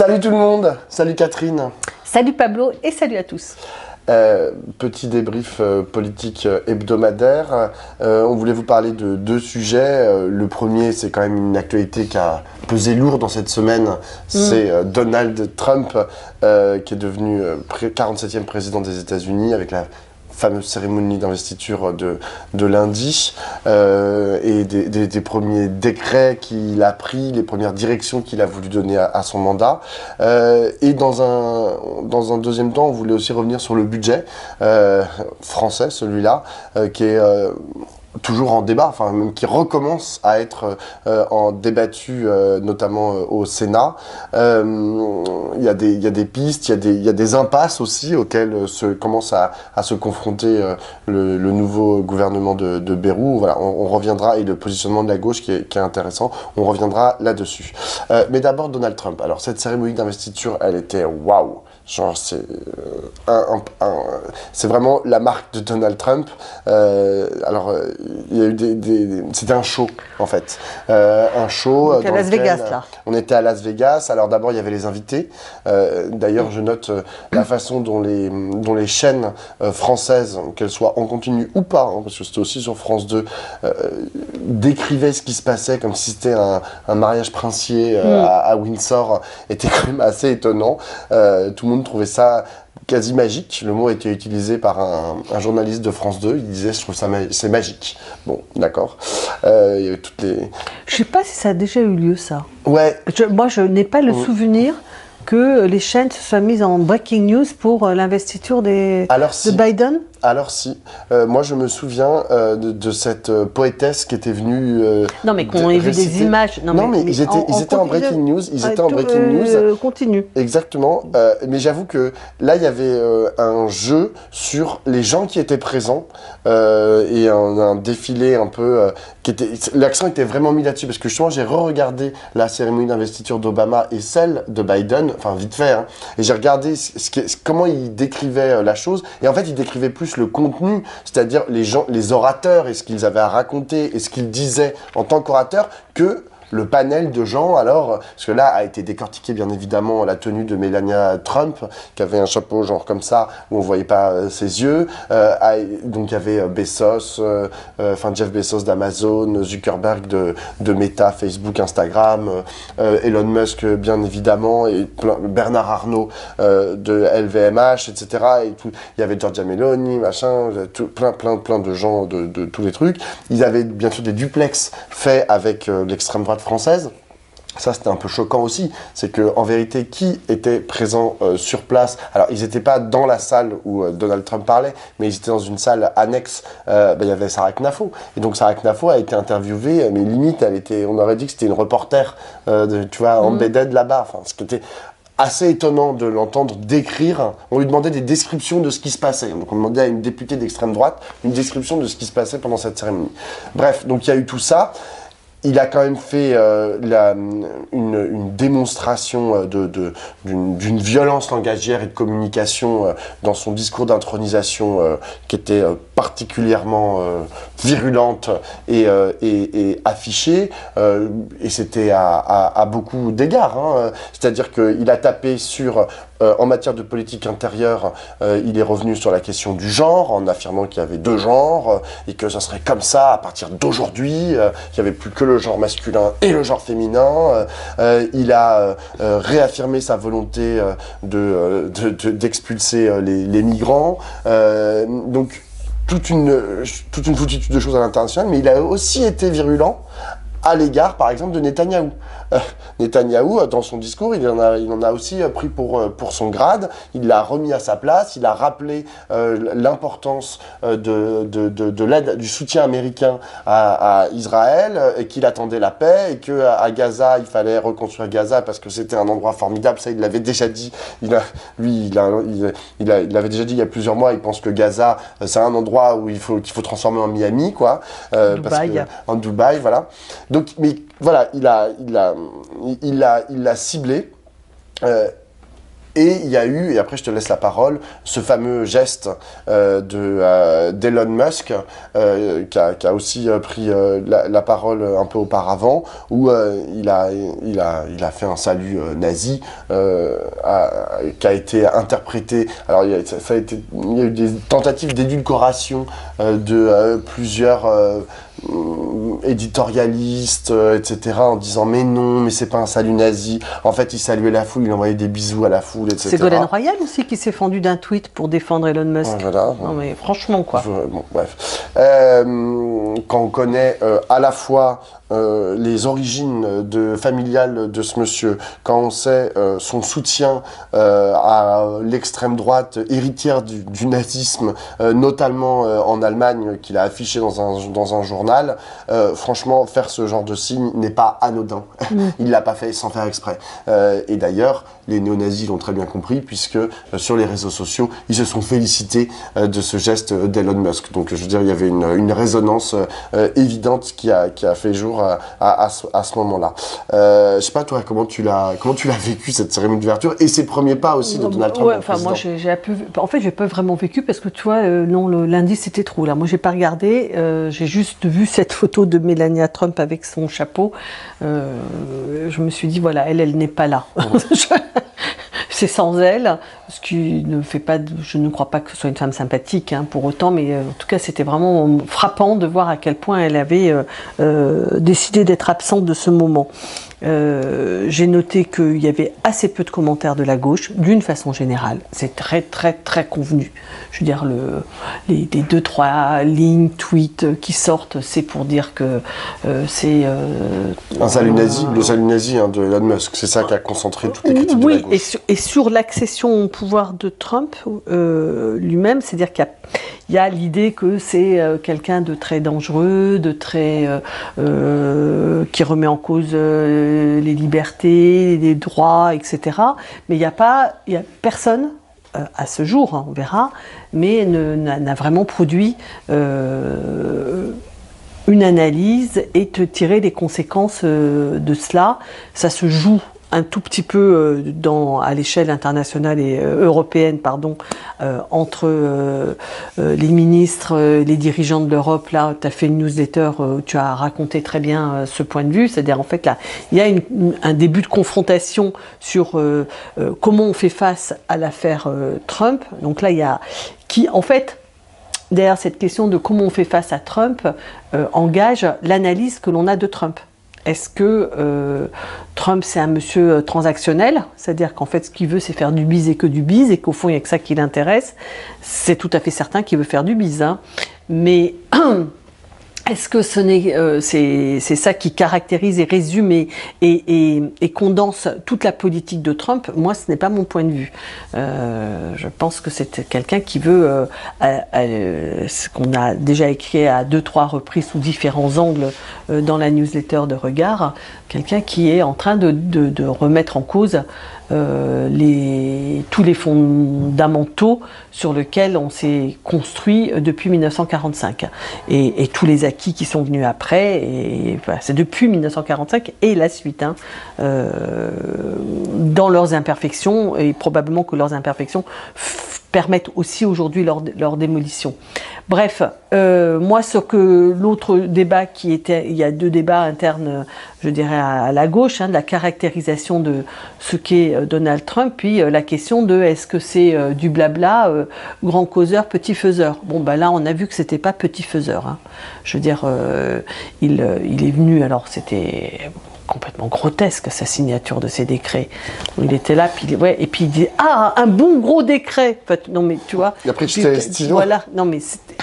Salut tout le monde, salut Catherine. Salut Pablo et salut à tous. Petit débrief politique hebdomadaire. On voulait vous parler de deux sujets. Le premier, c'est quand même une actualité qui a pesé lourd dans cette semaine. C'est Donald Trump qui est devenu 47e président des États-Unis avec la fameuse cérémonie d'investiture de lundi et des premiers décrets qu'il a pris, les premières directions qu'il a voulu donner à son mandat. Et dans un deuxième temps, on voulait aussi revenir sur le budget français, celui-là, qui est toujours en débat, enfin même qui recommence à être en débattu, notamment au Sénat. Il y a des pistes, il y a des impasses aussi auxquelles commence à se confronter le nouveau gouvernement de Bayrou. Voilà, on reviendra, et le positionnement de la gauche qui est intéressant, on reviendra là-dessus. Mais d'abord Donald Trump. Alors cette cérémonie d'investiture, elle était waouh. Genre c'est vraiment la marque de Donald Trump. Il y a eu c'était un show en fait, un show. Donc à Las Vegas là. On était à Las Vegas. Alors d'abord il y avait les invités. D'ailleurs je note la façon dont les chaînes françaises, qu'elles soient en continu ou pas, hein, parce que c'était aussi sur France 2, décrivaient ce qui se passait comme si c'était un mariage princier à Windsor, était quand même assez étonnant. Tout le monde trouvait ça quasi magique. Le mot a été utilisé par un journaliste de France 2. Il disait, je trouve ça c'est magique. Bon, d'accord. Il y avait toutes les... Je sais pas si ça a déjà eu lieu, ça. Ouais. Moi, je n'ai pas le souvenir que les chaînes se soient mises en breaking news pour l'investiture de Biden. Alors si, moi je me souviens de cette poétesse qui était venue. Non mais qu'on ait vu des images. Non mais ils étaient en breaking news. Ils étaient en breaking news. Continue. Exactement. Mais j'avoue que là il y avait un jeu sur les gens qui étaient présents et un défilé un peu qui était. L'accent était vraiment mis là-dessus parce que justement j'ai re-regardé la cérémonie d'investiture d'Obama et celle de Biden, enfin vite fait, hein, et j'ai regardé comment il décrivait la chose. Et en fait il décrivait plus le contenu, c'est-à-dire les orateurs et ce qu'ils avaient à raconter et ce qu'ils disaient en tant qu'orateurs, que le panel de gens. Alors, parce que là a été décortiqué bien évidemment la tenue de Melania Trump, qui avait un chapeau genre comme ça, où on voyait pas ses yeux. Donc il y avait Bezos, Jeff Bezos d'Amazon, Zuckerberg de Meta, Facebook, Instagram, Elon Musk bien évidemment, et Bernard Arnault de LVMH, etc. Et tout. Il y avait Giorgia Meloni, machin, plein de gens de tous les trucs. Ils avaient bien sûr des duplex faits avec l'extrême droite française. Ça, c'était un peu choquant aussi. C'est qu'en vérité, qui était présent sur place? Alors, ils n'étaient pas dans la salle où Donald Trump parlait, mais ils étaient dans une salle annexe. Il y avait Sarah Knafo. Et donc, Sarah Knafo a été interviewée, mais limite, on aurait dit que c'était une reporter, embedded là-bas. Enfin, ce qui était assez étonnant de l'entendre décrire. On lui demandait des descriptions de ce qui se passait. Donc on demandait à une députée d'extrême droite une description de ce qui se passait pendant cette cérémonie. Bref, donc il y a eu tout ça. Il a quand même fait une démonstration d'une violence langagière et de communication dans son discours d'intronisation qui était particulièrement virulente et affichée. Et c'était à beaucoup d'égards. Hein. C'est-à-dire qu'il a tapé sur... en matière de politique intérieure, il est revenu sur la question du genre, en affirmant qu'il y avait deux genres, et que ça serait comme ça à partir d'aujourd'hui, qu'il n'y avait plus que le genre masculin et le genre féminin. Il a réaffirmé sa volonté d'expulser les migrants. Donc, toute une foutitude de choses à l'international, mais il a aussi été virulent à l'égard, par exemple, de Netanyahou. Netanyahou, dans son discours, il en a aussi pris pour son grade. Il l'a remis à sa place. Il a rappelé l'importance de l'aide, du soutien américain à Israël, et qu'il attendait la paix, et que à Gaza, il fallait reconstruire Gaza parce que c'était un endroit formidable. Ça, il l'avait déjà dit. Il l'avait déjà dit il y a plusieurs mois. Il pense que Gaza, c'est un endroit qu'il faut transformer en Miami, quoi. En Dubaï, voilà. Donc, mais voilà, il l'a ciblé. Et il y a eu, et après je te laisse la parole, ce fameux geste d'Elon Musk, qui a aussi pris la parole un peu auparavant, où il a fait un salut nazi, qui a été interprété. Alors il y a eu des tentatives d'édulcoration de plusieurs éditorialistes, etc., en disant mais non, mais c'est pas un salut nazi. En fait, il saluait la foule, il envoyait des bisous à la foule, etc. C'est Ségolène Royal aussi qui s'est fendu d'un tweet pour défendre Elon Musk. Voilà. Non mais franchement quoi. Bon, bref. Quand on connaît à la fois les origines familiales de ce monsieur, quand on sait son soutien à l'extrême droite héritière du nazisme, notamment en Allemagne, qu'il a affiché dans un journal, franchement, faire ce genre de signe n'est pas anodin. Il l'a pas fait sans faire exprès. Et d'ailleurs, les néo-nazis l'ont très bien compris, puisque sur les réseaux sociaux, ils se sont félicités de ce geste d'Elon Musk. Donc, je veux dire, il y avait une résonance évidente qui a fait jour à ce moment-là. Je sais pas, toi, comment tu l'as vécu, cette cérémonie d'ouverture, et ses premiers pas aussi de Donald Trump. Ouais, enfin, moi, en fait, j'ai pas vraiment vécu, parce que tu vois, non, le lundi, c'était trop, là. Moi, j'ai pas regardé, j'ai juste vu cette photo de Melania Trump avec son chapeau. Je me suis dit, voilà, elle n'est pas là. C'est sans elle, ce qui ne fait pas, je ne crois pas que ce soit une femme sympathique pour autant, mais en tout cas c'était vraiment frappant de voir à quel point elle avait décidé d'être absente de ce moment. J'ai noté qu'il y avait assez peu de commentaires de la gauche, d'une façon générale. C'est très très très convenu. Je veux dire, les 2-3 lignes, tweets qui sortent, c'est pour dire que c'est... un salut nazi, le salut nazi de Elon Musk, c'est ça qui a concentré toutes les critiques de la gauche. Et sur l'accession au pouvoir de Trump lui-même, c'est-à-dire qu'il y a l'idée que c'est quelqu'un de très dangereux, de très qui remet en cause les libertés, les droits, etc. Mais il y a personne à ce jour, on verra, mais n'a vraiment produit une analyse et te tirer les conséquences de cela. Ça se joue un tout petit peu à l'échelle internationale et européenne, entre les ministres, les dirigeants de l'Europe. Là, tu as fait une newsletter où tu as raconté très bien ce point de vue. C'est-à-dire, en fait, là, il y a un début de confrontation sur comment on fait face à l'affaire Trump. Donc là, il y a en fait, derrière cette question de comment on fait face à Trump, engage l'analyse que l'on a de Trump. Est-ce que Trump, c'est un monsieur transactionnel, c'est-à-dire qu'en fait, ce qu'il veut, c'est faire du bise et que du bise, et qu'au fond, il n'y a que ça qui l'intéresse? C'est tout à fait certain qu'il veut faire du bise. Mais est-ce que c'est ça qui caractérise et résume et condense toute la politique de Trump? Moi, ce n'est pas mon point de vue. Je pense que c'est quelqu'un qui veut, ce qu'on a déjà écrit à 2-3 reprises sous différents angles dans la newsletter de Regard, quelqu'un qui est en train de remettre en cause tous les fondamentaux sur lesquels on s'est construit depuis 1945 et tous les acquis qui sont venus après, et voilà, c'est depuis 1945 et la suite, dans leurs imperfections, et probablement que leurs imperfections permettent aussi aujourd'hui leur démolition. Bref, moi, l'autre débat il y a 2 débats internes, je dirais, à la gauche, de la caractérisation de ce qu'est Donald Trump, puis la question de est-ce que c'est du blabla, grand causeur, petit faiseur. Bon, là, on a vu que c'était pas petit faiseur. Je veux dire, il est venu, alors c'était complètement grotesque, sa signature de ces décrets. Il était là, et puis il dit « Ah, un bon gros décret !» Non, mais tu vois... Et après, tu t'es stylo. Voilà, non, mais c'était...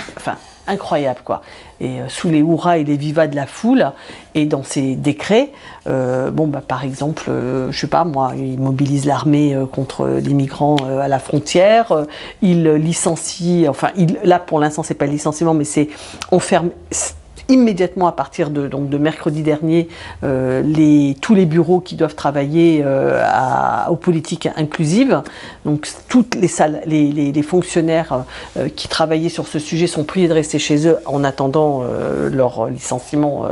incroyable, quoi. Et sous les hurrahs et les vivas de la foule, et dans ces décrets, par exemple, je sais pas moi, il mobilise l'armée contre les migrants à la frontière, il licencie, là pour l'instant c'est pas le licenciement, mais on ferme immédiatement à partir de mercredi dernier tous les bureaux qui doivent travailler aux politiques inclusives. Donc toutes les fonctionnaires qui travaillaient sur ce sujet sont priés de rester chez eux en attendant leur licenciement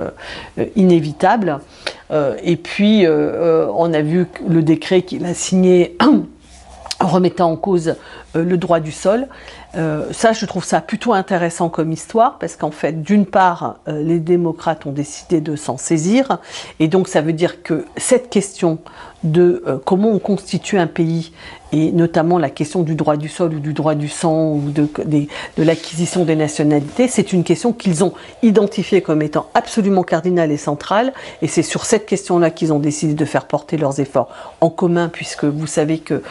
inévitable. Et puis on a vu le décret qu'il a signé remettant en cause le droit du sol. Ça, je trouve ça plutôt intéressant comme histoire, parce qu'en fait, d'une part, les démocrates ont décidé de s'en saisir, et donc ça veut dire que cette question de comment on constitue un pays, et notamment la question du droit du sol ou du droit du sang ou de l'acquisition des nationalités, c'est une question qu'ils ont identifiée comme étant absolument cardinale et centrale, et c'est sur cette question-là qu'ils ont décidé de faire porter leurs efforts en commun, puisque vous savez que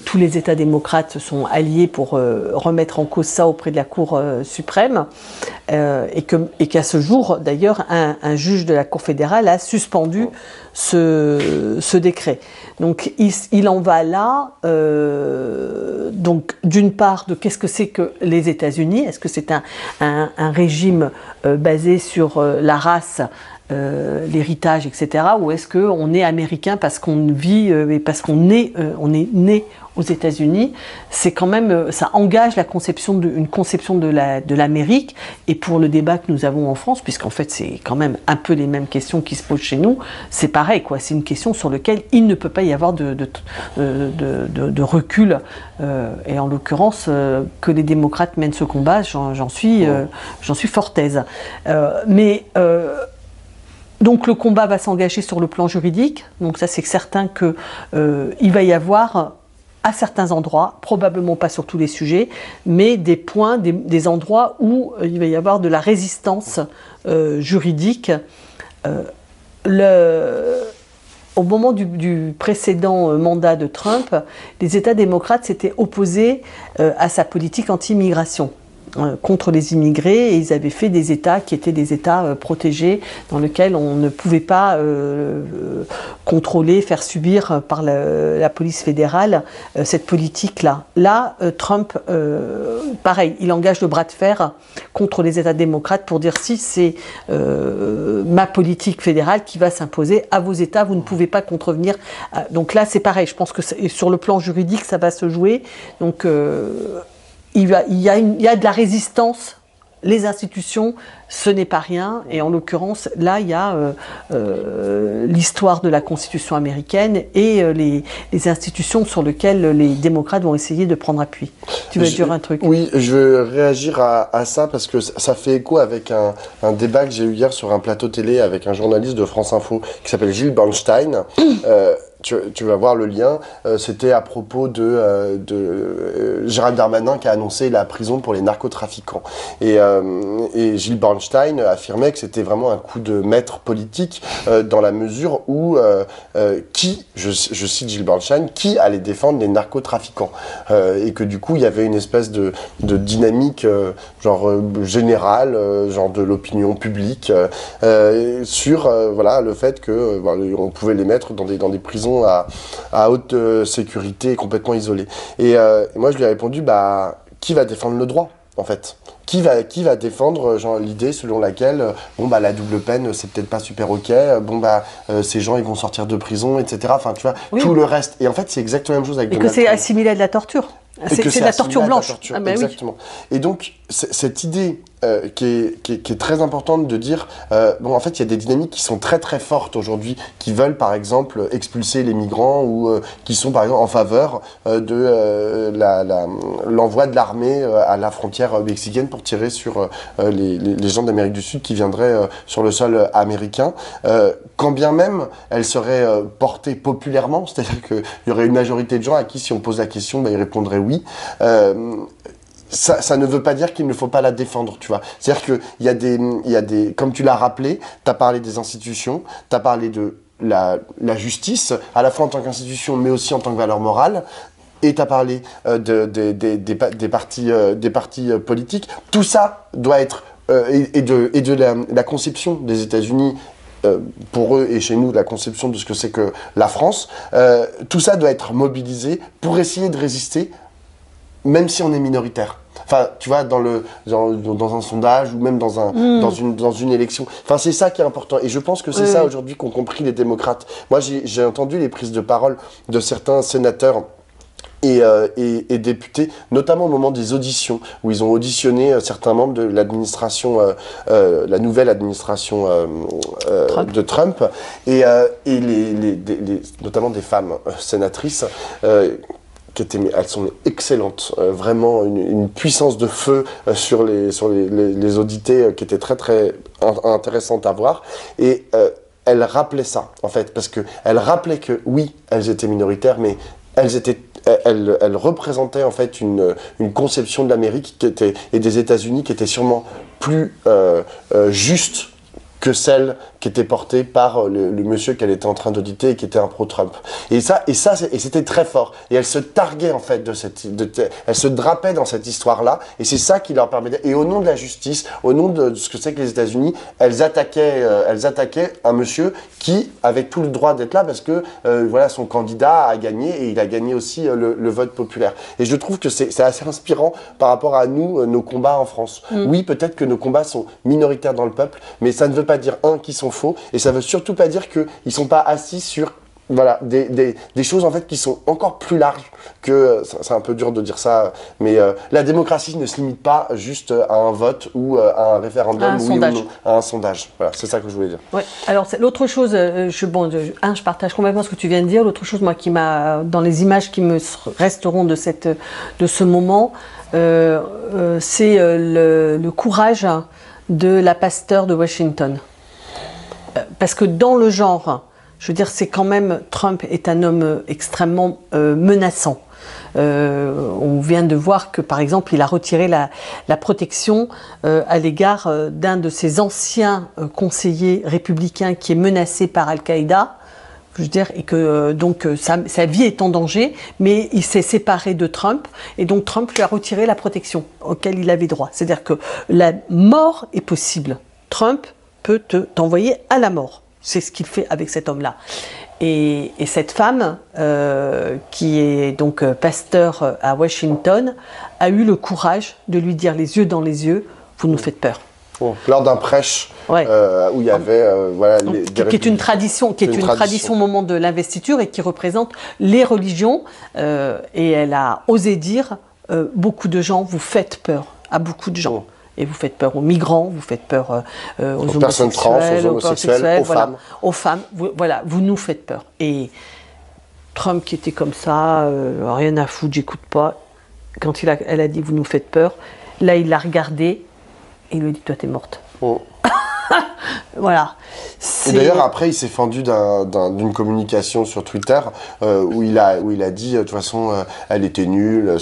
tous les États démocrates se sont alliés pour remettre en cause ça auprès de la Cour suprême, et qu'à ce jour, d'ailleurs, un juge de la Cour fédérale a suspendu ce décret. Donc il en va là, donc d'une part, de qu'est-ce que c'est que les États-Unis? Est-ce que c'est un régime basé sur la race, l'héritage, etc. Ou est-ce qu'on est américain parce qu'on vit et parce qu'on est né aux États-Unis? C'est quand même, ça engage une conception de l'Amérique. Et pour le débat que nous avons en France, puisqu'en fait c'est quand même un peu les mêmes questions qui se posent chez nous, c'est pareil, quoi. C'est une question sur laquelle il ne peut pas y avoir de recul. Et en l'occurrence, que les démocrates mènent ce combat, j'en suis fort aise. Donc le combat va s'engager sur le plan juridique, donc ça c'est certain qu'il va y avoir à certains endroits, probablement pas sur tous les sujets, mais des points, des endroits où il va y avoir de la résistance juridique. Au moment du précédent mandat de Trump, les États démocrates s'étaient opposés à sa politique anti-immigration, contre les immigrés, et ils avaient fait des États qui étaient des États protégés, dans lesquels on ne pouvait pas contrôler, faire subir par la police fédérale cette politique-là. Là, Trump, pareil, il engage le bras de fer contre les États démocrates pour dire si c'est ma politique fédérale qui va s'imposer à vos États, vous ne pouvez pas contrevenir. Donc là, c'est pareil, je pense que sur le plan juridique, ça va se jouer. Donc il y a de la résistance. Les institutions, ce n'est pas rien, et en l'occurrence, là, il y a l'histoire de la Constitution américaine et les institutions sur lesquelles les démocrates vont essayer de prendre appui. Tu veux dire un truc? Oui, je veux réagir à ça parce que ça fait écho avec un débat que j'ai eu hier sur un plateau télé avec un journaliste de France Info qui s'appelle Gilles Bernstein. Tu vas voir le lien, c'était à propos de Gérald Darmanin qui a annoncé la prison pour les narcotrafiquants. Et Gilles Bernstein affirmait que c'était vraiment un coup de maître politique dans la mesure où, je cite Gilles Bernstein, qui allait défendre les narcotrafiquants. Et que du coup, il y avait une espèce de dynamique générale, genre de l'opinion publique, sur voilà, le fait que on pouvait les mettre dans des prisons à haute sécurité, complètement isolées. Et moi, je lui ai répondu, qui va défendre le droit, en fait? Qui va défendre l'idée selon laquelle la double peine c'est peut-être pas super ok, ces gens ils vont sortir de prison, etc. Enfin tu vois, oui. Tout le reste. Et en fait c'est exactement la même chose avec Donald Trump. Et que c'est assimilé à de la torture. C'est de la torture blanche. Ah ben exactement. Oui. Et donc cette idée qui est très importante de dire en fait il y a des dynamiques qui sont très très fortes aujourd'hui qui veulent par exemple expulser les migrants ou qui sont par exemple en faveur de l'envoi de l'armée à la frontière mexicaine pour tirer sur les gens d'Amérique du Sud qui viendraient sur le sol américain, quand bien même elle serait portée populairement, c'est-à-dire qu'il y aurait une majorité de gens à qui si on pose la question ils répondraient oui. Ça ne veut pas dire qu'il ne faut pas la défendre, tu vois. C'est-à-dire qu'il y a des, comme tu l'as rappelé, tu as parlé des institutions, tu as parlé de la justice, à la fois en tant qu'institution, mais aussi en tant que valeur morale, et tu as parlé des partis politiques. Tout ça doit être, et de la conception des États-Unis, pour eux et chez nous, la conception de ce que c'est que la France, tout ça doit être mobilisé pour essayer de résister, même si on est minoritaire. Enfin, tu vois, dans un sondage ou même dans une élection. Enfin, c'est ça qui est important. Et je pense que c'est ça aujourd'hui qu'ont compris les démocrates. Moi, j'ai entendu les prises de parole de certains sénateurs et députés, notamment au moment des auditions, où ils ont auditionné certains membres de l'administration, la nouvelle administration de Trump, et notamment des femmes sénatrices, mais elles sont excellentes, vraiment une puissance de feu sur les audités qui était très très intéressante à voir. Et elle rappelait ça, en fait, parce qu'elle rappelait que oui, elles étaient minoritaires, mais elles représentaient en fait une conception de l'Amérique et des États-Unis qui était sûrement plus juste que celle qui était portée par le monsieur qu'elle était en train d'auditer et qui était un pro-Trump. Et c'était très fort. Et elle se targuait en fait elle se drapait dans cette histoire-là. Et c'est ça qui leur permettait. Et au nom de la justice, au nom de ce que c'est que les États-Unis, elles attaquaient un monsieur qui avait tout le droit d'être là parce que voilà, son candidat a gagné et il a gagné aussi le vote populaire. Et je trouve que c'est assez inspirant par rapport à nous, nos combats en France. Oui, peut-être que nos combats sont minoritaires dans le peuple, mais ça ne veut pas dire qu'ils sont faux, et ça veut surtout pas dire qu'ils ne sont pas assis sur voilà, des choses en fait qui sont encore plus larges que, c'est un peu dur de dire ça, mais la démocratie ne se limite pas juste à un vote ou à un référendum, oui ou non, à un sondage. Voilà, c'est ça que je voulais dire. Ouais. Alors l'autre chose, je partage complètement ce que tu viens de dire. L'autre chose, moi, qui m'a, dans les images qui me resteront de ce moment, c'est le courage de la pasteur de Washington. Parce que dans le genre, je veux dire, c'est quand même, Trump est un homme extrêmement menaçant. On vient de voir que, par exemple, il a retiré la protection à l'égard d'un de ses anciens conseillers républicains qui est menacé par Al-Qaïda. Je veux dire, et que donc sa vie est en danger, mais il s'est séparé de Trump, et donc Trump lui a retiré la protection auquel il avait droit. C'est-à-dire que la mort est possible. Trump peut t'envoyer à la mort. C'est ce qu'il fait avec cet homme-là. Et cette femme, qui est donc pasteur à Washington, a eu le courage de lui dire les yeux dans les yeux, vous nous faites peur. Bon, lors d'un prêche où il y avait voilà, qui est une tradition, au moment de l'investiture et qui représente les religions. Et elle a osé dire beaucoup de gens vous faites peur à beaucoup de gens. Et vous faites peur aux migrants, vous faites peur aux personnes trans, aux homosexuels, aux femmes. Vous nous faites peur. Et Trump, qui était comme ça, rien à foutre, j'écoute pas. Quand elle a dit vous nous faites peur, là il l'a regardé et il lui a dit toi t'es morte. Voilà. Et d'ailleurs après il s'est fendu d'une communication sur Twitter où il a dit de toute façon elle était nulle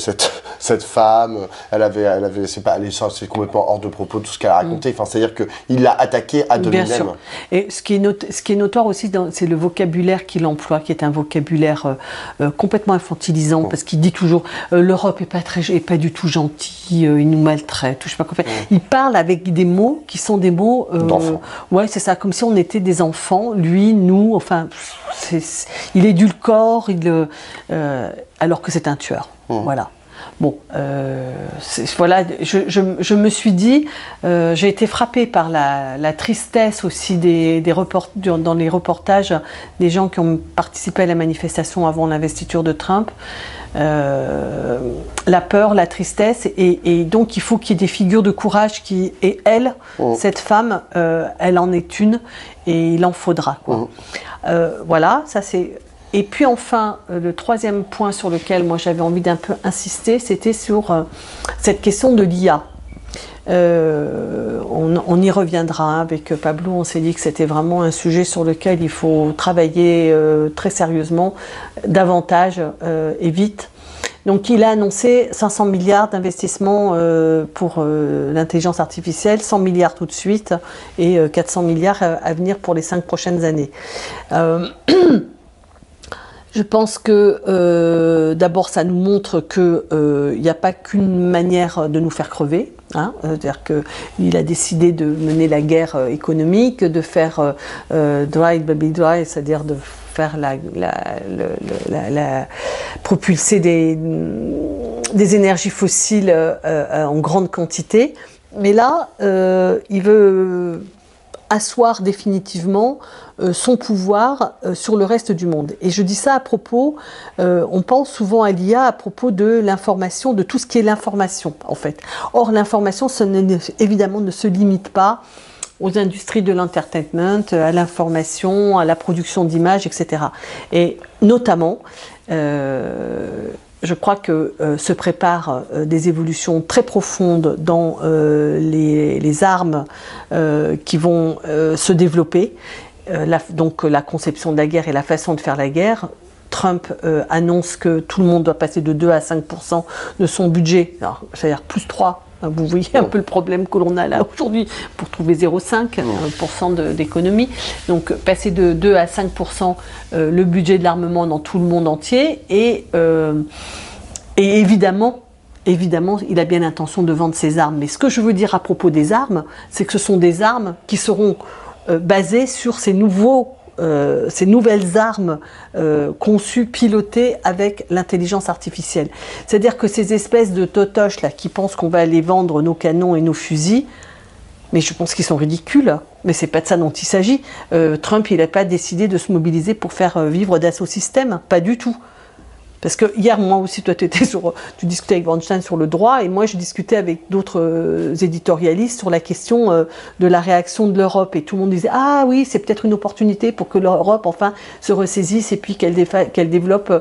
cette femme, c'est complètement hors de propos tout ce qu'elle a raconté. Enfin, c'est-à-dire qu'il l'a attaqué à dominem. Bien sûr. Et ce qui est notoire aussi, c'est le vocabulaire qu'il emploie, qui est un vocabulaire complètement infantilisant, parce qu'il dit toujours l'Europe est pas du tout gentille, il nous maltraite, je sais pas quoi faire. Il parle avec des mots qui sont des mots d'enfants. Ouais, c'est ça, comme si on était des enfants, lui, nous, enfin, il édulcore, alors que c'est un tueur. Voilà. Bon, voilà, je me suis dit, j'ai été frappée par la tristesse aussi dans les reportages des gens qui ont participé à la manifestation avant l'investiture de Trump. La peur, la tristesse, et donc il faut qu'il y ait des figures de courage et elle, cette femme, elle en est une, et il en faudra, quoi. Voilà, ça c'est... Et puis enfin, le troisième point sur lequel moi j'avais envie d'un peu insister, c'était sur cette question de l'IA. On y reviendra avec Pablo, on s'est dit que c'était vraiment un sujet sur lequel il faut travailler très sérieusement, davantage et vite. Donc il a annoncé 500 milliards d'investissements pour l'intelligence artificielle, 100 milliards tout de suite et 400 milliards à venir pour les 5 prochaines années. Je pense que d'abord ça nous montre qu'il n'y a pas qu'une manière de nous faire crever. C'est-à-dire qu'il a décidé de mener la guerre économique, de faire dry baby dry, c'est-à-dire de faire propulser des énergies fossiles en grande quantité. Mais là, il veut asseoir définitivement son pouvoir sur le reste du monde. Et je dis ça à propos, on pense souvent à l'IA à propos de l'information, de tout ce qui est l'information en fait. Or l'information, évidemment, ne se limite pas aux industries de l'entertainment, à l'information, à la production d'images, etc. Et notamment, je crois que se préparent des évolutions très profondes dans les armes qui vont se développer. Donc la conception de la guerre et la façon de faire la guerre. Trump annonce que tout le monde doit passer de 2 à 5% de son budget, alors c'est-à-dire plus 3. Vous voyez un peu le problème que l'on a là aujourd'hui pour trouver 0,5% d'économie. Donc passer de 2 à 5% le budget de l'armement dans tout le monde entier et évidemment, il a bien l'intention de vendre ses armes. Mais ce que je veux dire à propos des armes, c'est que ce sont des armes qui seront basées sur ces nouvelles armes conçues, pilotées avec l'intelligence artificielle. C'est-à-dire que ces espèces de totoches là qui pensent qu'on va aller vendre nos canons et nos fusils, mais je pense qu'ils sont ridicules. Mais c'est pas de ça dont il s'agit. Trump, il n'a pas décidé de se mobiliser pour faire vivre Dassault Systèmes, pas du tout. Parce que hier, moi aussi, toi, tu discutais avec Bernstein sur le droit, et moi, je discutais avec d'autres éditorialistes sur la question de la réaction de l'Europe. Et tout le monde disait, ah oui, c'est peut-être une opportunité pour que l'Europe, enfin, se ressaisisse et puis qu'elle développe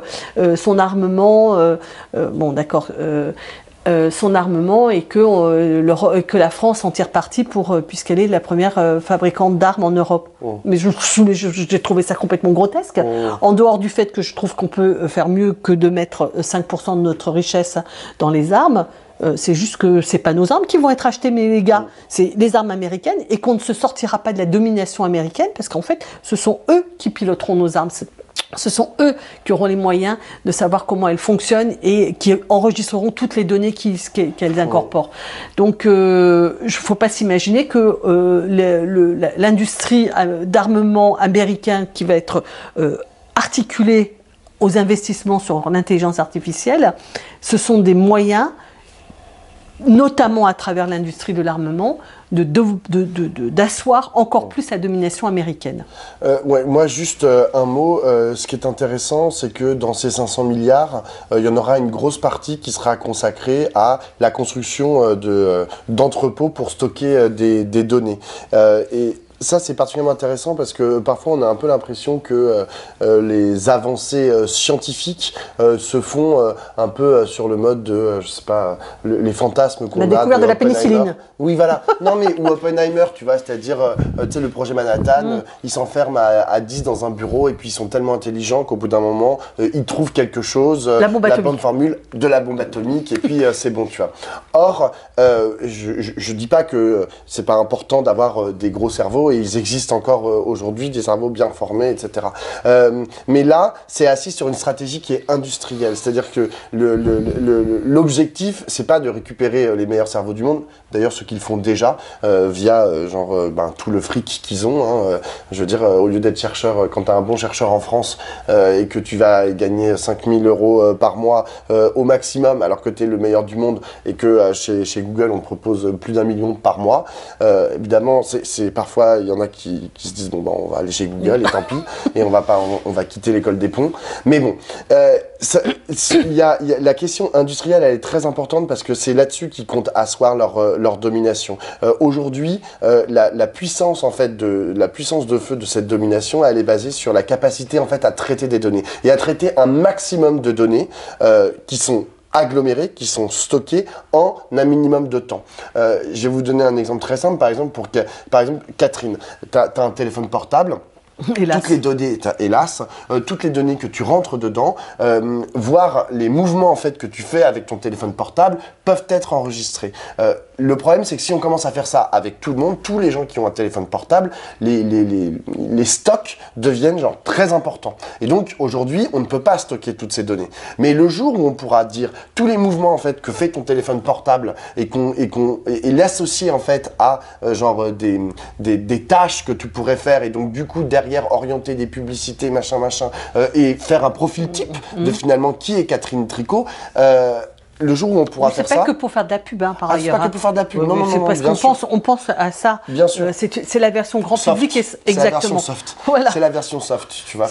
son armement. Bon, d'accord. Son armement et que la France en tire parti puisqu'elle est la première fabricante d'armes en Europe. Mais j'ai trouvé ça complètement grotesque. En dehors du fait que je trouve qu'on peut faire mieux que de mettre 5% de notre richesse dans les armes, c'est juste que c'est pas nos armes qui vont être achetées, mais les gars, c'est les armes américaines et qu'on ne se sortira pas de la domination américaine parce qu'en fait, ce sont eux qui piloteront nos armes. Ce sont eux qui auront les moyens de savoir comment elles fonctionnent et qui enregistreront toutes les données qu'elles incorporent. Donc, il ne faut pas s'imaginer que l'industrie d'armement américain qui va être articulée aux investissements sur l'intelligence artificielle, ce sont des moyens, notamment à travers l'industrie de l'armement, d'asseoir encore plus la domination américaine. Moi, juste un mot. Ce qui est intéressant, c'est que dans ces 500 milliards, il y en aura une grosse partie qui sera consacrée à la construction d'entrepôts pour stocker des données. Et ça, c'est particulièrement intéressant parce que parfois, on a un peu l'impression que les avancées scientifiques se font un peu sur le mode de, je sais pas, les fantasmes qu'on a. La découverte de la pénicilline. Oui, voilà. Non, mais ou Oppenheimer, tu vois, c'est-à-dire, tu sais, le projet Manhattan, ils s'enferment à 10 dans un bureau et puis ils sont tellement intelligents qu'au bout d'un moment, ils trouvent quelque chose, la bonne formule de la bombe atomique et puis c'est bon, tu vois. Or, je dis pas que c'est pas important d'avoir des gros cerveaux et ils existent encore aujourd'hui, des cerveaux bien formés, etc. Mais là, c'est assis sur une stratégie qui est industrielle, c'est-à-dire que l'objectif, c'est pas de récupérer les meilleurs cerveaux du monde, d'ailleurs ceux qu'ils font déjà via tout le fric qu'ils ont. Hein, je veux dire, au lieu d'être chercheur, quand tu as un bon chercheur en France et que tu vas gagner 5 000 € par mois au maximum, alors que tu es le meilleur du monde et que chez Google, on te propose plus d'1 million par mois, évidemment, c'est parfois, il y en a qui se disent, bon, on va aller chez Google et tant pis, et on va quitter l'école des ponts. Mais bon, la question industrielle, elle est très importante parce que c'est là-dessus qu'ils comptent asseoir leur domination. Aujourd'hui, la puissance en fait la puissance de feu de cette domination, elle est basée sur la capacité en fait à traiter des données et à traiter un maximum de données qui sont agglomérées, qui sont stockées en un minimum de temps. Je vais vous donner un exemple très simple, par exemple Catherine, tu as un téléphone portable. Hélas. Toutes les données, toutes les données que tu rentres dedans, voire les mouvements en fait que tu fais avec ton téléphone portable peuvent être enregistrés. Le problème, c'est que si on commence à faire ça avec tout le monde, tous les gens qui ont un téléphone portable, les stocks deviennent genre très importants. Et donc aujourd'hui, on ne peut pas stocker toutes ces données. Mais le jour où on pourra dire tous les mouvements en fait que fait ton téléphone portable et l'associer en fait à des tâches que tu pourrais faire et donc du coup derrière orienter des publicités machin et faire un profil type de finalement qui est Catherine Tricot. le jour où on pourra faire ça... C'est pas que pour faire de la pub, par ailleurs. C'est pas que pour faire de la pub, non, c'est parce qu'on pense à ça. Bien sûr. C'est la version grand soft. public. Exactement. C'est la version soft. Voilà. C'est la version soft, tu vois.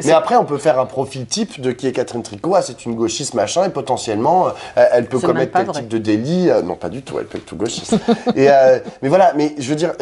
Mais après, on peut faire un profil type de qui est Catherine Tricot. Ah, c'est une gauchiste, machin, et potentiellement, elle peut commettre tel type de délit. Non, pas du tout, elle peut être tout gauchiste. Mais voilà, mais je veux dire,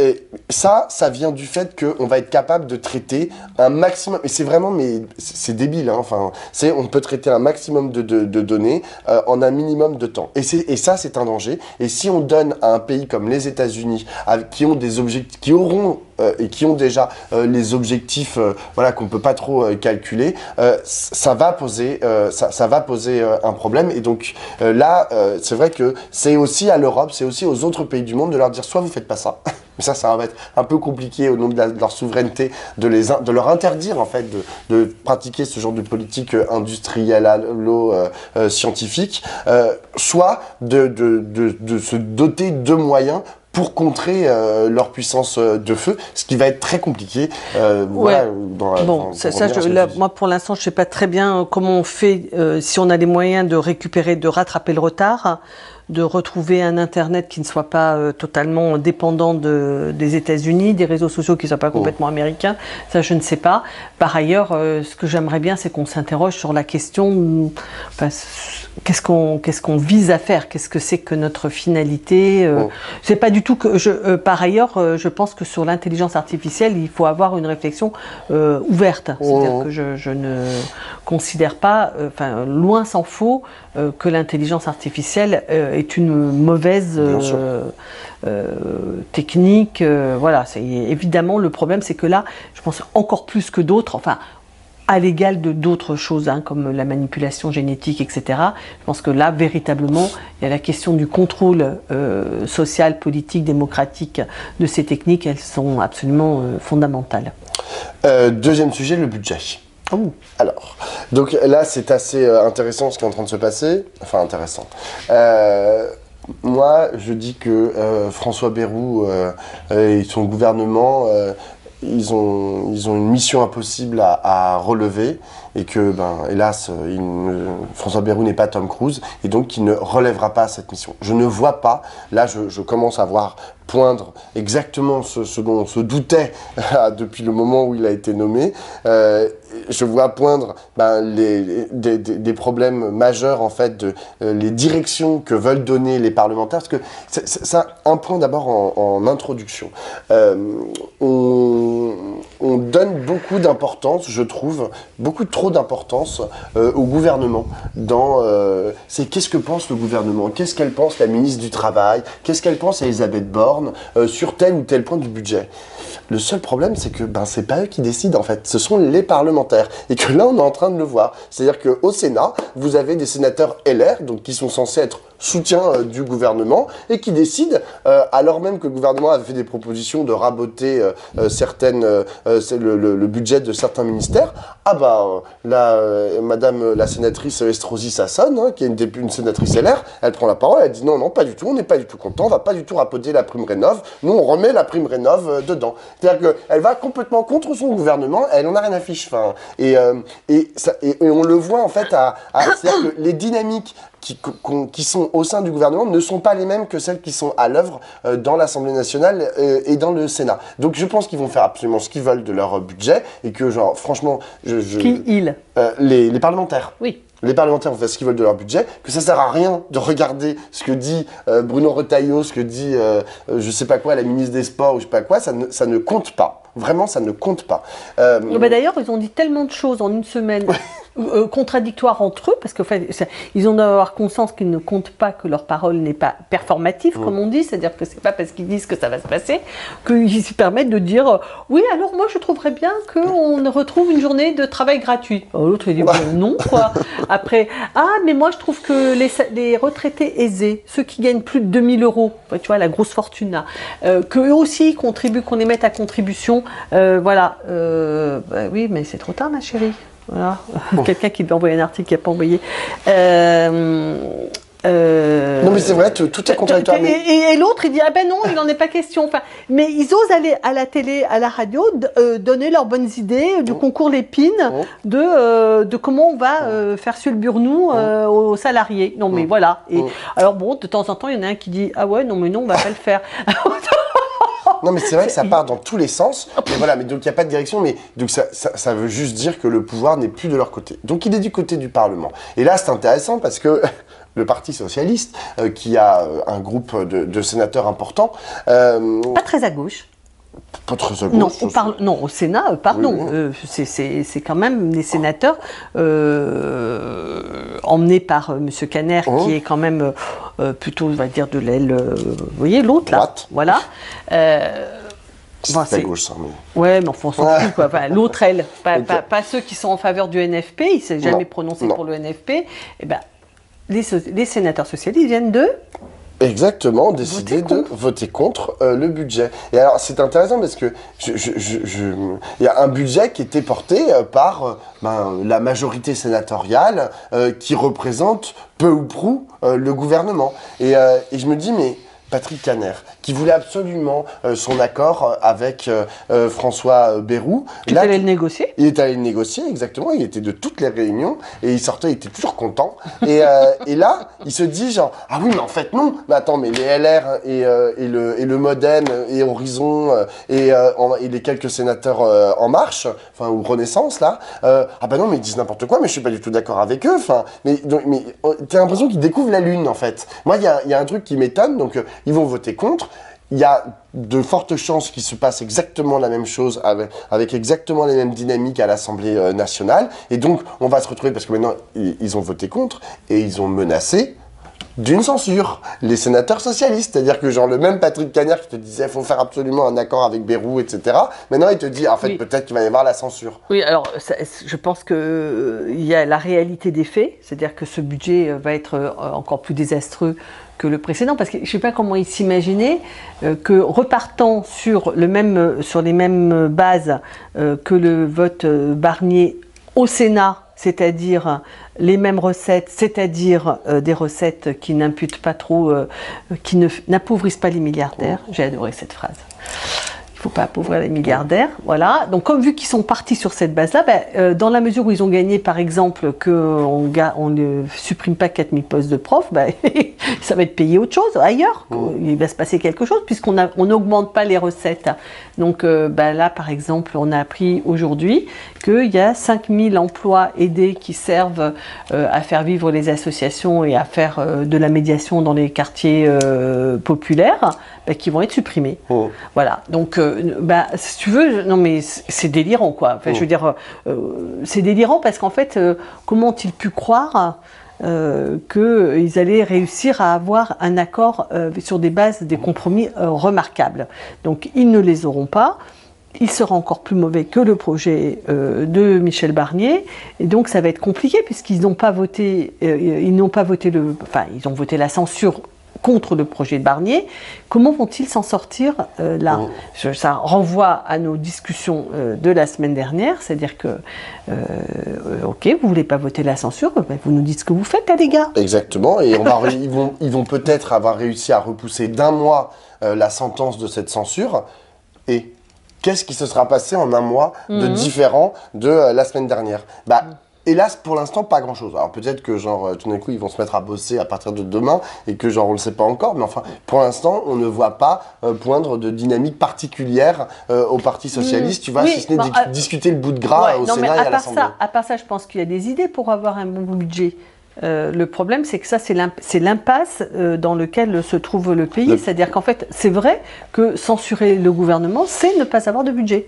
ça vient du fait qu'on va être capable de traiter un maximum, et c'est vraiment, mais c'est débile, enfin, on peut traiter un maximum de données en un minimum de temps. Et ça, c'est un danger. Et si on donne à un pays comme les États-Unis, qui ont des objectifs, qui auront et qui ont déjà les objectifs voilà, qu'on ne peut pas trop calculer, ça va poser un problème. Et donc là, c'est vrai que c'est aussi à l'Europe, c'est aussi aux autres pays du monde de leur dire soit vous ne faites pas ça, mais ça va être un peu compliqué au nom de leur souveraineté de leur interdire en fait de pratiquer ce genre de politique industrielle, scientifique, soit de se doter de moyens pour contrer leur puissance de feu, ce qui va être très compliqué. Voilà, moi pour l'instant je ne sais pas très bien comment on fait si on a les moyens de récupérer, de rattraper le retard, de retrouver un Internet qui ne soit pas totalement dépendant des États-Unis, des réseaux sociaux qui ne soient pas complètement américains, ça je ne sais pas. Par ailleurs, ce que j'aimerais bien, c'est qu'on s'interroge sur la question, qu'est-ce qu'on vise à faire, qu'est-ce que c'est que notre finalité. C'est pas du tout que par ailleurs, je pense que sur l'intelligence artificielle, il faut avoir une réflexion ouverte. C'est-à-dire que je ne considère pas, loin s'en faut, que l'intelligence artificielle est une mauvaise technique. Voilà, évidemment, le problème, c'est que là, je pense encore plus que d'autres, à l'égal de d'autres choses, comme la manipulation génétique, etc. Je pense que là, véritablement, il y a la question du contrôle social, politique, démocratique de ces techniques. Elles sont absolument fondamentales. Deuxième sujet, le budget. Alors, donc là, c'est assez intéressant ce qui est en train de se passer. Enfin, intéressant. Moi, je dis que François Bayrou et son gouvernement... Ils ont une mission impossible à relever et que, hélas, François Bayrou n'est pas Tom Cruise et donc il ne relèvera pas cette mission. Je ne vois pas, là je commence à voir poindre exactement ce dont on se doutait depuis le moment où il a été nommé. Je vois poindre des problèmes majeurs en fait les directions que veulent donner les parlementaires, parce que ça un point d'abord en introduction. On donne beaucoup d'importance, je trouve, beaucoup trop d'importance au gouvernement. C'est qu'est-ce que pense le gouvernement, qu'est-ce qu'elle pense la ministre du Travail, qu'est-ce qu'elle pense Elisabeth Borne sur tel ou tel point du budget. Le seul problème, c'est que c'est pas eux qui décident en fait, ce sont les parlementaires. Et que là, on est en train de le voir. C'est-à-dire qu'au Sénat, vous avez des sénateurs LR, donc qui sont censés être soutien du gouvernement, et qui décident, alors même que le gouvernement avait fait des propositions de raboter le budget de certains ministères, madame la sénatrice Estrosi Sassone, qui est une sénatrice LR, elle prend la parole, elle dit non, pas du tout, on n'est pas du tout content, on va pas du tout raboter la prime rénov, nous on remet la prime rénov dedans. C'est-à-dire qu'elle va complètement contre son gouvernement, elle en a rien à fiche. Et on le voit en fait, c'est-à-dire que les dynamiques qui sont au sein du gouvernement ne sont pas les mêmes que celles qui sont à l'œuvre dans l'Assemblée nationale et dans le Sénat. Donc je pense qu'ils vont faire absolument ce qu'ils veulent de leur budget et que franchement... Les parlementaires. Oui. Les parlementaires vont faire ce qu'ils veulent de leur budget, que ça sert à rien de regarder ce que dit Bruno Retailleau, ce que dit je sais pas quoi, la ministre des Sports ou je sais pas quoi, ça ne compte pas. Vraiment, ça ne compte pas. D'ailleurs, ils ont dit tellement de choses en une semaine contradictoires entre eux, parce qu'ils ont d'avoir conscience qu'ils ne comptent pas, que leur parole n'est pas performative, comme on dit, c'est-à-dire que c'est pas parce qu'ils disent que ça va se passer qu'ils se permettent de dire oui, alors moi je trouverais bien qu'on retrouve une journée de travail gratuit. L'autre il dit non, quoi. Après, mais moi je trouve que les retraités aisés, ceux qui gagnent plus de 2000 €, tu vois, la grosse fortune là, qu'eux aussi contribuent, qu'on les mette à contribution, voilà. Oui, mais c'est trop tard, ma chérie. Voilà. Quelqu'un qui devait envoyer un article qui n'a pas envoyé. Non mais c'est vrai, tout est contradictoire. Et l'autre il dit ah ben non, il n'en est pas question. Enfin, mais ils osent aller à la télé, à la radio, donner leurs bonnes idées du concours Lépine, de comment on va faire sulburnou aux salariés. Non mais voilà. Et alors bon, de temps en temps il y en a un qui dit ah ouais non mais non on va pas le faire. Non mais c'est vrai que ça part dans tous les sens, mais voilà, mais donc il n'y a pas de direction, mais donc ça veut juste dire que le pouvoir n'est plus de leur côté. Donc il est du côté du Parlement. Et là c'est intéressant parce que le Parti Socialiste, qui a un groupe de sénateurs importants... pas très à gauche. Pas très à gauche. Non, au Sénat, pardon, c'est quand même les sénateurs emmenés par M. Caner, qui est quand même plutôt, on va dire, de l'aile, vous voyez, l'autre, là, droite. voilà. C'est la gauche, ça. Mais... Ouais, mais on s'en fout, quoi. Enfin, l'autre aile, pas ceux qui sont en faveur du NFP, il ne s'est jamais prononcé pour le NFP. Eh ben, les sénateurs socialistes viennent de... Exactement, décider de voter contre le budget. Et alors, c'est intéressant parce que il y a un budget qui était porté par la majorité sénatoriale qui représente peu ou prou le gouvernement. Et je me dis, mais Patrick Caner, qui voulait absolument son accord avec François Bayrou. Il est allé le négocier. Il est allé le négocier, exactement. Il était de toutes les réunions et il sortait, il était toujours content. Et là, il se dit genre, ah oui, mais en fait non. Mais attends, mais les LR et le Modem et Horizon et les quelques sénateurs En Marche, enfin ou Renaissance là, ah bah non, mais ils disent n'importe quoi. Mais je suis pas du tout d'accord avec eux. Enfin, mais t'as l'impression qu'ils découvrent la lune en fait. Moi, il y a un truc qui m'étonne, donc. Ils vont voter contre. Il y a de fortes chances qu'il se passe exactement la même chose avec exactement les mêmes dynamiques à l'Assemblée nationale. Et donc, on va se retrouver, parce que maintenant, ils ont voté contre et ils ont menacé d'une censure, les sénateurs socialistes. C'est-à-dire que genre le même Patrick Caner qui te disait il faut faire absolument un accord avec Bayrou, etc. Maintenant, il te dit, en fait, peut-être qu'il va y avoir la censure. Oui, alors, je pense qu'il y a la réalité des faits. C'est-à-dire que ce budget va être encore plus désastreux que le précédent, parce que je ne sais pas comment ils s'imaginaient que repartant sur les mêmes bases que le vote Barnier au Sénat, c'est-à-dire les mêmes recettes, c'est-à-dire des recettes qui n'imputent pas trop, qui n'appauvrissent pas les milliardaires. J'ai adoré cette phrase. Il ne faut pas appauvrir les milliardaires, voilà. Donc, comme vu qu'ils sont partis sur cette base-là, dans la mesure où ils ont gagné, par exemple, qu'on ne supprime pas 4000 postes de profs, ça va être payé autre chose, ailleurs. Il va se passer quelque chose, puisqu'on n'augmente pas les recettes. Donc, là, par exemple, on a appris aujourd'hui qu'il y a 5000 emplois aidés qui servent à faire vivre les associations et à faire de la médiation dans les quartiers populaires, qui vont être supprimés. Voilà. Donc, si tu veux, non mais c'est délirant quoi. Enfin, je veux dire, c'est délirant parce qu'en fait, comment ont-ils pu croire qu'ils allaient réussir à avoir un accord sur des bases, des compromis remarquables. Donc, ils ne les auront pas. Il sera encore plus mauvais que le projet de Michel Barnier, et donc ça va être compliqué puisqu'ils n'ont pas voté, ils ont voté la censure contre le projet de Barnier. Comment vont-ils s'en sortir là? Ça renvoie à nos discussions de la semaine dernière, c'est-à-dire que, ok, vous ne voulez pas voter la censure, vous nous dites ce que vous faites, là, les gars. Exactement, et ils vont peut-être avoir réussi à repousser d'1 mois la sentence de cette censure, et qu'est-ce qui se sera passé en 1 mois de différent de la semaine dernière? Hélas, pour l'instant, pas grand-chose. Alors peut-être que genre tout d'un coup, ils vont se mettre à bosser à partir de demain et que genre on le sait pas encore. Mais enfin, pour l'instant, on ne voit pas poindre de dynamique particulière au Parti socialiste. Tu vois, si ce n'est discuter le bout de gras au Sénat et à l'Assemblée. À part ça, je pense qu'il y a des idées pour avoir un bon budget. Le problème, c'est que ça, c'est l'impasse dans lequel se trouve le pays. C'est-à-dire qu'en fait, c'est vrai que censurer le gouvernement, c'est ne pas avoir de budget.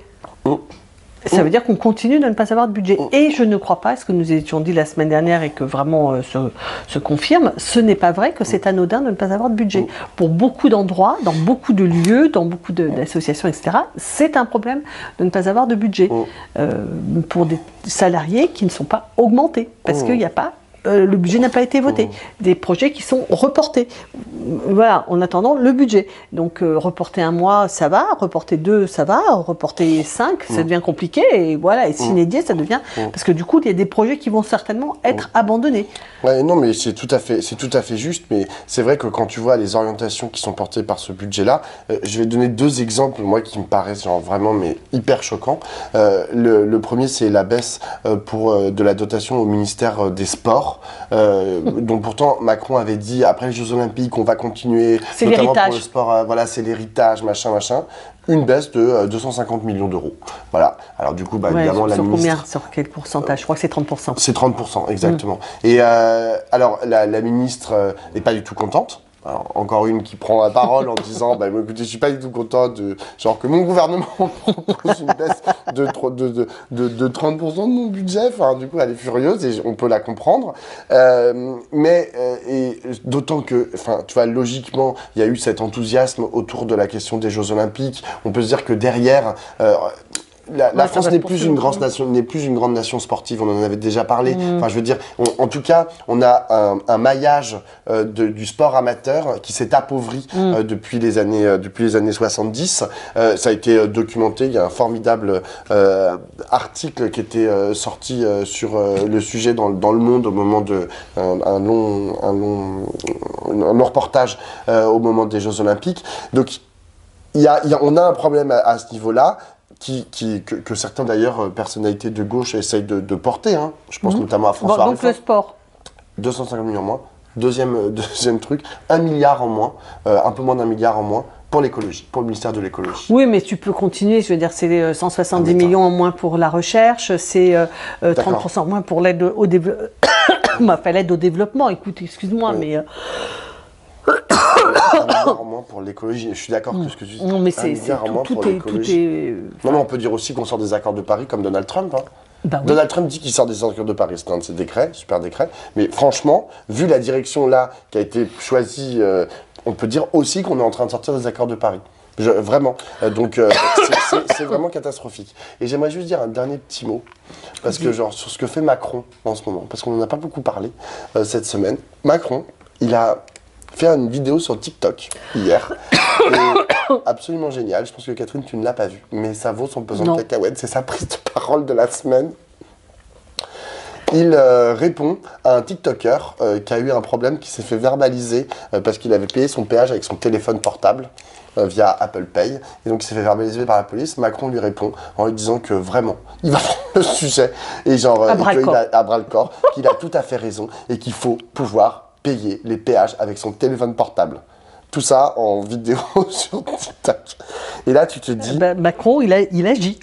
Ça veut dire qu'on continue de ne pas avoir de budget. Et je ne crois pas, ce que nous étions dit la semaine dernière et que vraiment se confirme, ce n'est pas vrai que c'est anodin de ne pas avoir de budget. Pour beaucoup d'endroits, dans beaucoup de lieux, dans beaucoup d'associations, etc., c'est un problème de ne pas avoir de budget. Pour des salariés qui ne sont pas augmentés. Parce qu'il n'y a pas le budget n'a pas été voté. Des projets qui sont reportés. Voilà, en attendant le budget. Donc reporter 1 mois, ça va. Reporter 2, ça va. Reporter 5, ça devient compliqué. Et voilà, et s'inédier, ça devient... Parce que du coup, il y a des projets qui vont certainement être abandonnés. Ouais, non, mais c'est tout à fait juste. Mais c'est vrai que quand tu vois les orientations qui sont portées par ce budget-là, je vais donner 2 exemples, moi, qui me paraissent genre vraiment mais hyper choquants. Le premier, c'est la baisse de la dotation au ministère des Sports, dont pourtant Macron avait dit après les Jeux Olympiques, on va continuer, c'est notamment l'héritage. pour le sport, voilà, c'est l'héritage, machin. Une baisse de 250 millions d'euros. Voilà. Alors du coup, évidemment, la ministre... Combien? Sur quel pourcentage? Je crois que c'est 30%. C'est 30%, exactement. Et alors, la ministre n'est pas du tout contente. Alors, encore une qui prend la parole en disant écoutez, je suis pas du tout content genre que mon gouvernement propose une baisse de 30% de mon budget. Enfin, du coup, elle est furieuse et on peut la comprendre. Et d'autant que, enfin, tu vois, logiquement, il y a eu cet enthousiasme autour de la question des Jeux Olympiques. On peut se dire que derrière, la France n'est plus une grande nation sportive, on en avait déjà parlé. Enfin, je veux dire, en tout cas, on a un maillage du sport amateur qui s'est appauvri depuis les années 70. Ça a été documenté, il y a un formidable article qui était sorti sur le sujet dans Le Monde au moment de un long reportage au moment des Jeux Olympiques. Donc, on a un problème à ce niveau-là. Que certains d'ailleurs personnalités de gauche essayent de porter. Hein. Je pense notamment à François Donc le sport. 250 millions en moins. Deuxième truc, 1 milliard en moins, un peu moins d'1 milliard en moins pour l'écologie, pour le ministère de l'écologie. Oui, mais tu peux continuer. Je veux dire, c'est 170 millions en moins pour la recherche, c'est 30% en moins pour l'aide au développement. L'aide au développement. Écoute, excuse-moi, mais... 1 milliard en moins pour l'écologie. Je suis d'accord que ce que tu dis. Non, mais tout est... Non, mais on peut dire aussi qu'on sort des accords de Paris comme Donald Trump. Hein. Oui. Donald Trump dit qu'il sort des accords de Paris. C'est un de ses décrets, super décret. Mais franchement, vu la direction là qui a été choisie, on peut dire aussi qu'on est en train de sortir des accords de Paris. Vraiment. Donc, c'est vraiment catastrophique. Et j'aimerais juste dire un dernier petit mot. Parce que, genre, sur ce que fait Macron en ce moment, parce qu'on n'en a pas beaucoup parlé cette semaine. Macron, il a fait une vidéo sur TikTok hier, absolument génial. Je pense que Catherine, tu ne l'as pas vue, mais ça vaut son pesant de cacahuètes. C'est sa prise de parole de la semaine. Il répond à un TikToker qui a eu un problème, qui s'est fait verbaliser parce qu'il avait payé son péage avec son téléphone portable via Apple Pay. Et donc il s'est fait verbaliser par la police. Macron lui répond en lui disant que vraiment, il va prendre le sujet et genre à bras le corps, qu'il a tout à fait raison et qu'il faut pouvoir payer les péages avec son téléphone portable. Tout ça en vidéo sur TikTok. Et là, tu te dis... Macron, il agit.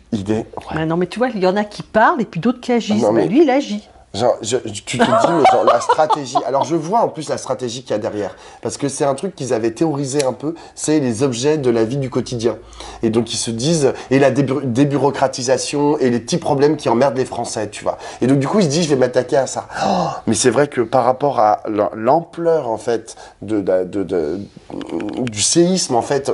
Non, mais tu vois, il y en a qui parlent et puis d'autres qui agissent. Lui, il agit. Genre, tu te dis, mais genre, la stratégie... Alors, je vois en plus la stratégie qu'il y a derrière. Parce que c'est un truc qu'ils avaient théorisé un peu, c'est les objets de la vie du quotidien. Et donc, ils se disent... Et la débureaucratisation et les petits problèmes qui emmerdent les Français, tu vois. Et donc, du coup, ils se disent, je vais m'attaquer à ça. Mais c'est vrai que par rapport à l'ampleur, en fait, du séisme, en fait,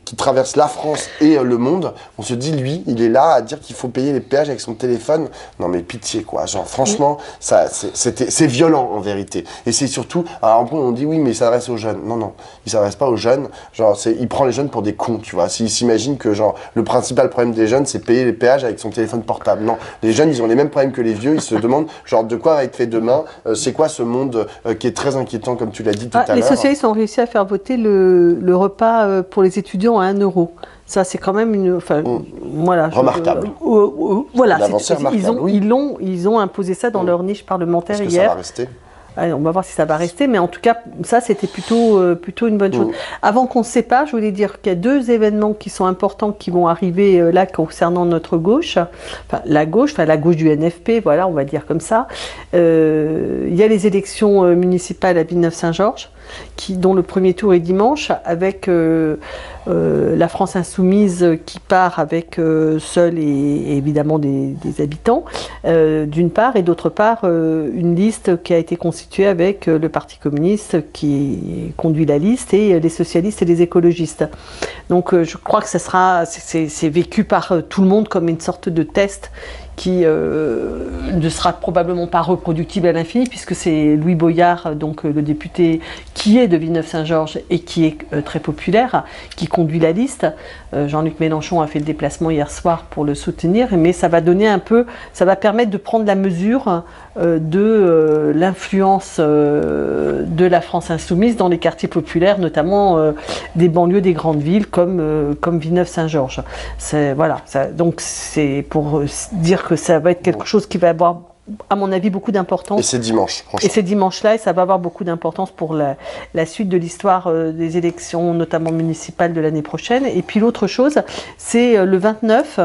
qui traverse la France et le monde, on se dit, lui, il est là à dire qu'il faut payer les péages avec son téléphone. Non, mais pitié, quoi. Genre, franchement, c'est violent en vérité. Et c'est surtout, alors on dit oui, mais il s'adresse aux jeunes. Non, il s'adresse pas aux jeunes. Genre, il prend les jeunes pour des cons, tu vois. S'il s'imagine que genre le principal problème des jeunes, c'est payer les péages avec son téléphone portable. Non, les jeunes, ils ont les mêmes problèmes que les vieux. Ils se demandent genre de quoi va être fait demain. C'est quoi ce monde qui est très inquiétant, comme tu l'as dit tout à l'heure. Les socialistes ont réussi à faire voter le repas pour les étudiants à 1 €. Ça, c'est quand même une... voilà, remarquable. Voilà, remarquable, ils ont imposé ça dans leur niche parlementaire hier. Ça va rester ? On va voir si ça va rester, mais en tout cas, ça, c'était plutôt une bonne chose. Avant qu'on se sépare, je voulais dire qu'il y a 2 événements qui sont importants qui vont arriver là concernant notre gauche. La gauche du NFP, voilà, on va dire comme ça. Il y a les élections municipales à Villeneuve-Saint-Georges, dont le premier tour est dimanche, avec la France Insoumise qui part avec seul et évidemment des habitants, d'une part, et d'autre part, une liste qui a été constituée avec le Parti communiste qui conduit la liste et les socialistes et les écologistes. Donc je crois que c'est vécu par tout le monde comme une sorte de test. qui ne sera probablement pas reproductible à l'infini, puisque c'est Louis Boyard, donc le député qui est de Villeneuve-Saint-Georges et qui est très populaire, qui conduit la liste. Jean-Luc Mélenchon a fait le déplacement hier soir pour le soutenir, mais ça va donner un peu, ça va permettre de prendre la mesure de l'influence de la France insoumise dans les quartiers populaires, notamment des banlieues des grandes villes comme Villeneuve-Saint-Georges. Voilà, donc c'est pour dire que ça va être quelque chose qui va avoir, à mon avis, beaucoup d'importance. Et c'est dimanche, franchement. Et c'est dimanche-là, et ça va avoir beaucoup d'importance pour la suite de l'histoire des élections, notamment municipales de l'année prochaine. Et puis l'autre chose, c'est le 29.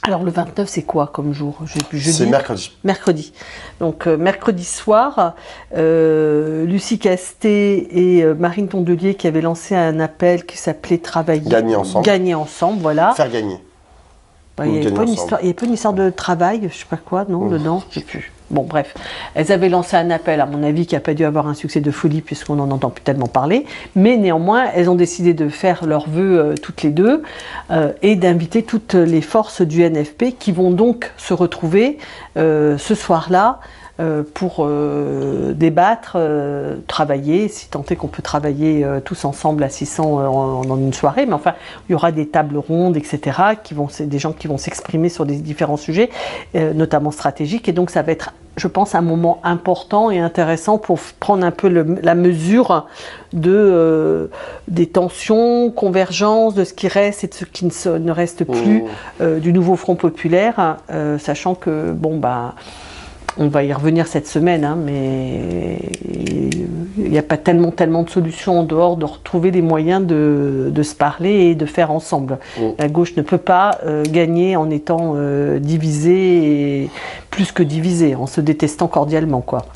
Alors le 29, c'est quoi comme jour? C'est mercredi. Mercredi. Donc mercredi soir, Lucie Castet et Marine Tondelier qui avaient lancé un appel qui s'appelait Travailler. Gagner ensemble. Gagner ensemble, voilà. Faire gagner. Il n'y avait pas une histoire de travail, je sais pas quoi, non, dedans, je sais plus. Bon, bref, elles avaient lancé un appel, à mon avis, qui n'a pas dû avoir un succès de folie, puisqu'on n'en entend plus tellement parler, mais néanmoins, elles ont décidé de faire leurs vœux toutes les deux, et d'inviter toutes les forces du NFP, qui vont donc se retrouver ce soir-là, pour débattre, travailler, si tant est qu'on peut travailler tous ensemble assistant dans une soirée, mais enfin il y aura des tables rondes, etc., c'est des gens qui vont s'exprimer sur des différents sujets, notamment stratégiques, et donc ça va être, je pense, un moment important et intéressant pour prendre un peu la mesure des tensions, convergences, de ce qui reste et de ce qui ne reste plus du nouveau Front populaire, sachant que, bon, bah, on va y revenir cette semaine, hein, mais il n'y a pas tellement de solutions en dehors de retrouver les moyens de se parler et de faire ensemble. La gauche ne peut pas gagner en étant divisée, et plus que divisée, en se détestant cordialement, quoi.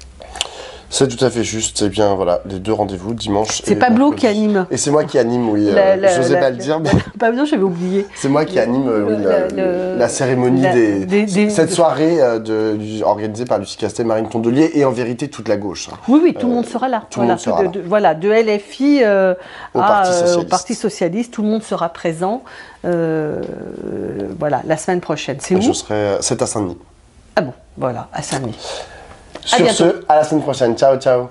C'est tout à fait juste. Et bien voilà, les deux rendez-vous dimanche. C'est Pablo qui anime. Et c'est moi qui anime, oui. J'osais pas le dire, mais. Pablo, j'avais oublié. C'est moi qui anime la cérémonie cette soirée organisée par Lucie Castet, Marine Tondelier et en vérité toute la gauche. Hein. Oui, tout le monde sera là. Tout le monde sera là. Voilà, de LFI au Parti Socialiste, tout le monde sera présent. Voilà, la semaine prochaine. C'est où? C'est à Saint-Denis. Ah bon, voilà, à Saint-Denis. Sur ce, à la semaine prochaine. Ciao, ciao.